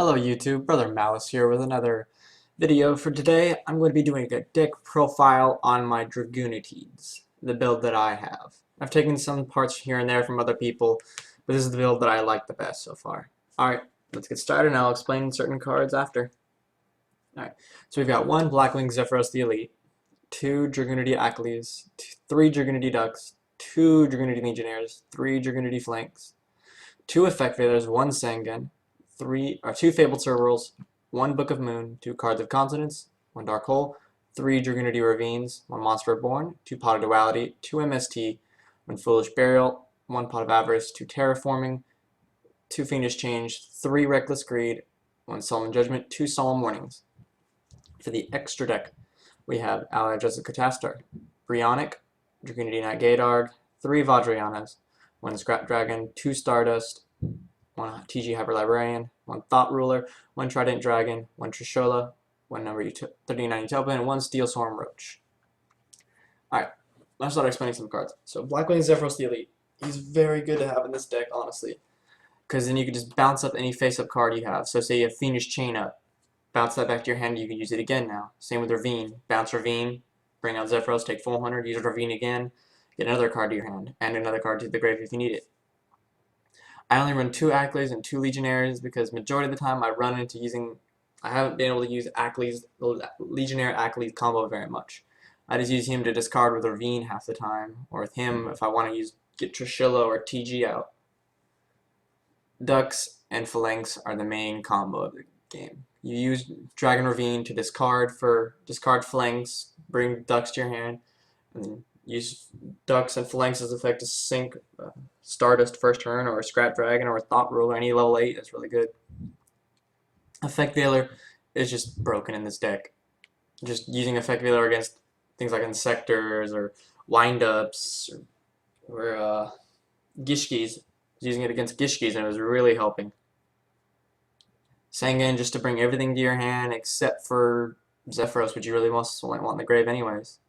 Hello YouTube, Brother Malice here with another video. For today, I'm going to be doing a deck profile on my Dragunities, the build that I have. I've taken some parts here and there from other people, but this is the build that I like the best so far. Alright, let's get started and I'll explain certain cards after. Alright, so we've got 1 Blackwing Zephyros the Elite, 2 Dragunity Acklys, 3 Dragunity Ducks, 2 Dragunity Legionnaires, 3 Dragunity Flanks, 2 Effect Veilers, 1 Sangan, 2 Fabled Cerberals, 1 Book of Moon, 2 Cards of Consonance, 1 Dark Hole, 3 Dragunity Ravines, 1 Monster Reborn, 2 Pot of Duality, 2 MST, 1 Foolish Burial, 1 Pot of Avarice, 2 Terraforming, 2 Fiendish Change, 3 Reckless Greed, 1 Solemn Judgment, 2 Solemn Warnings. For the extra deck, we have Allied Joseph Catastar, Brionic, Dragunity Knight Gaedarg, 3 Vajrayanas, 1 Scrap Dragon, 2 Stardust, 1 TG Hyper Librarian, 1 Thought Ruler, 1 Trident Dragon, 1 Trishula, 1 number 39 Utopian, and 1 Steel Swarm Roach. Alright, let's start explaining some cards. So Blackwing Zephyros the Elite. He's very good to have in this deck, honestly. Because then you can just bounce up any face-up card you have. So say you have Fiendish Chain up. Bounce that back to your hand, you can use it again now. Same with Ravine. Bounce Ravine, bring out Zephyros, take 400, use Ravine again, get another card to your hand, and another card to the grave if you need it. I only run 2 Acklys and 2 Legionnaires because majority of the time I run into I haven't been able to use Acklys, the Legionnaire Acklys combo very much. I just use him to discard with Ravine half the time, or with him if I want to get Trishula or TG out. Ducks and Phalanx are the main combo of the game. You use Dragon Ravine to discard Phalanx, bring Ducks to your hand, and then use Ducks and Phalanx's effect to sink Stardust first turn, or a Scrap Dragon, or a Thought Ruler, any level 8, that's really good. Effect Veiler is just broken in this deck. Just using Effect Veiler against things like Insectors, or Windups, or Gishkis. Using it against Gishkis, and it was really helping. Sangan just to bring everything to your hand except for Zephyros, which you really want in the grave anyways.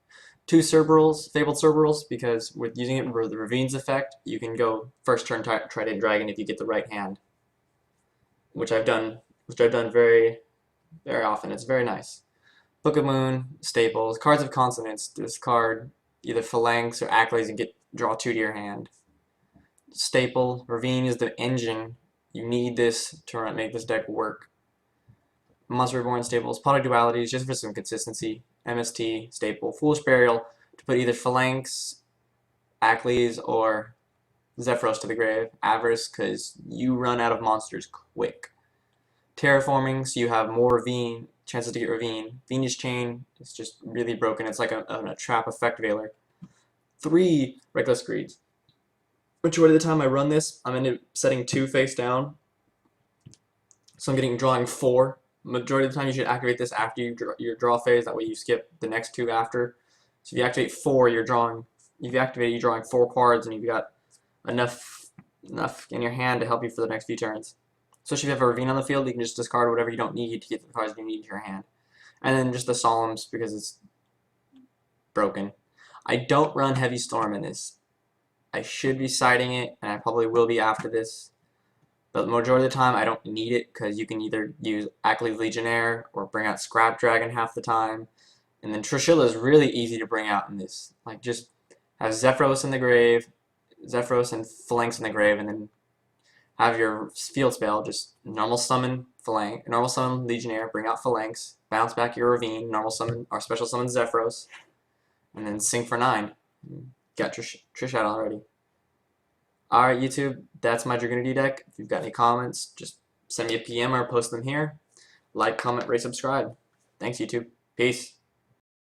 2 Cerberals, Fabled Cerberals, because with using it with the Ravines effect, you can go first turn Trident Dragon if you get the right hand, which I've done very, very often. It's very nice. Book of Moon, Staples, Cards of Consonance, discard either Phalanx or Acklys and draw 2 to your hand. Staple, Ravine is the engine. You need this to make this deck work. Monster Reborn, Staples, Pot of Dualities, just for some consistency. MST, Staple, Foolish Burial, to put either Phalanx, Acklys, or Zephyros to the grave. Avarice, because you run out of monsters quick. Terraforming, so you have more Ravine, chances to get Ravine. Fiendish Chain, it's just really broken. It's like a trap Effect Veiler. 3 Reckless Greeds. Majority of the time I run this, I'm ended up setting 2 face down. So I'm drawing 4. Majority of the time you should activate this after your draw phase, that way you skip the next 2 after. So if you activate 4, if you activate it, you're drawing 4 cards, and you've got enough in your hand to help you for the next few turns. So if you have a Ravine on the field, you can just discard whatever you don't need to get the cards you need to your hand. And then just the Solemns, because it's broken. I don't run Heavy Storm in this. I should be siding it, and I probably will be after this. But the majority of the time, I don't need it, because you can either use Acklys Legionnaire or bring out Scrap Dragon half the time. And then Trishula is really easy to bring out in this. Like, just have Zephyros in the grave, Zephyros and Phalanx in the grave, and then have your field spell, just normal summon Phalanx, normal summon Legionnaire, bring out Phalanx, bounce back your Ravine, normal summon, or special summon Zephyros, and then sink for 9. Got Trish out already. Alright, YouTube, that's my Dragunity deck. If you've got any comments, just send me a PM or post them here. Like, comment, rate, subscribe. Thanks, YouTube. Peace.